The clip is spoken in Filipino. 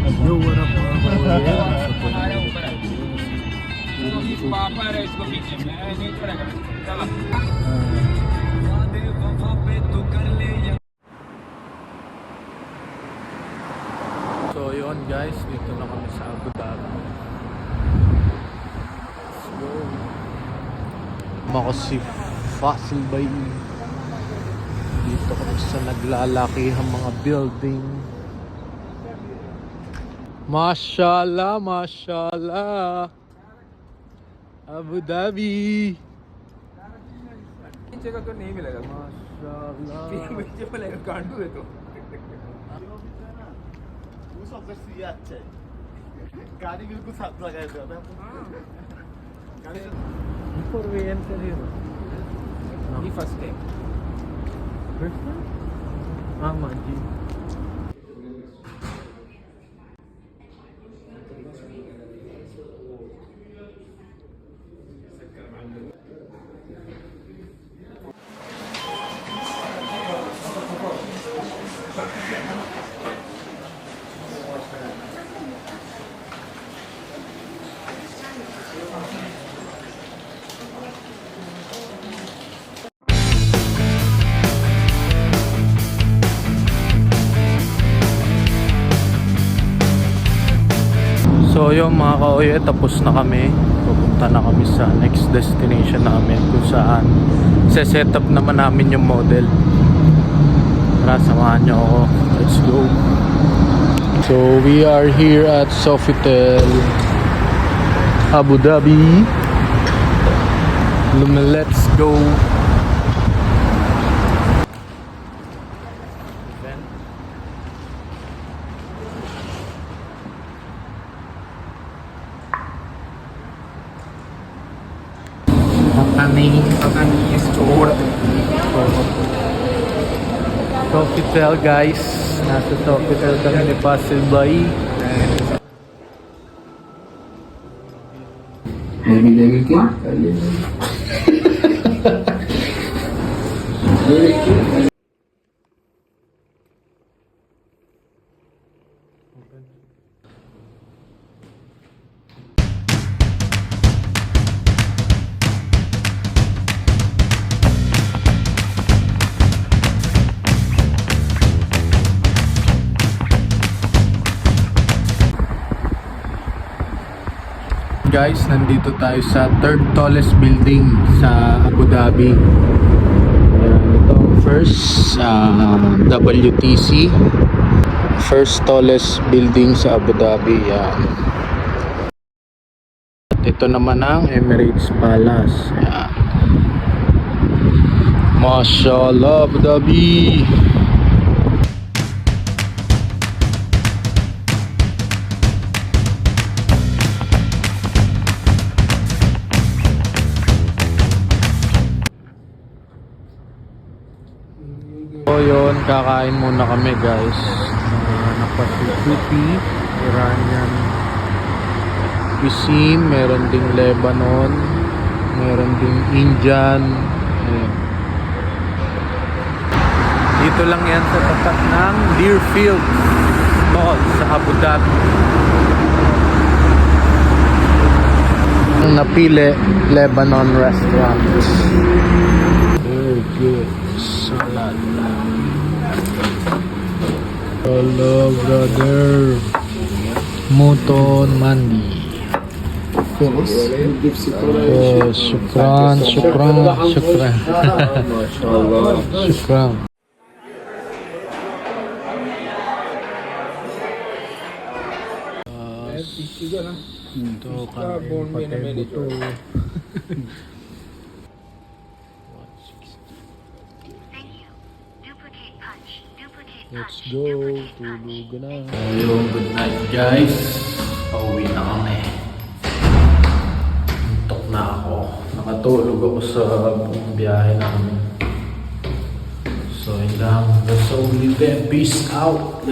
Yo, what up mga kaulit? So yun guys, dito na kami sa Abu Dhabi. Let's go. Ako si Fasil Bay. Dito kami sa naglalakihang mga building. Mashallah, mashallah. Abu Dhabi. नीचे का तो नहीं मिलेगा माशाल्लाह. नीचे मिलेगा गांडू है तो वो सब से अच्छा है गाड़ी बिल्कुल साथ लगाया था गाड़ी Before we enter here. ये first time First time? Ji. So yung mga kauye, tapos na kami. Pupunta na kami sa next destination namin kung saan set up naman namin yung model. Tara, samahan nyo ako. Let's go. So we are here at Sofitel Abu Dhabi. Let's go. पता नहीं ये store Sofitel guys. Nasa Sofitel kami ni Fasil Bay. लेंगे क्या Guys, nandito tayo sa third tallest building sa Abu Dhabi. Ayan, ito first WTC, first tallest building sa Abu Dhabi. Ayan. At ito naman ang Emirates Palace. Ayan. Mashallah, Abu Dhabi. So yun, kakain muna kami guys. Napasusupi, Iranian cuisine, meron ding Lebanon, meron ding Indian. Ayan. Dito lang yan sa tapat ng Deerfield Mall sa Abu Dhabi. Ang napili, Lebanon restaurant. Very good. Salad. Hello brother. Muton mandi. Oh, syukran, syukran, syukran. Syukran. Ito kami pater buto. Let's go, tulugan na. Hello, good night guys. Pauwi na kami. Tuntok na ako. Nakatulog ako sa biyahe namin. So yun lang. That's all. Peace out.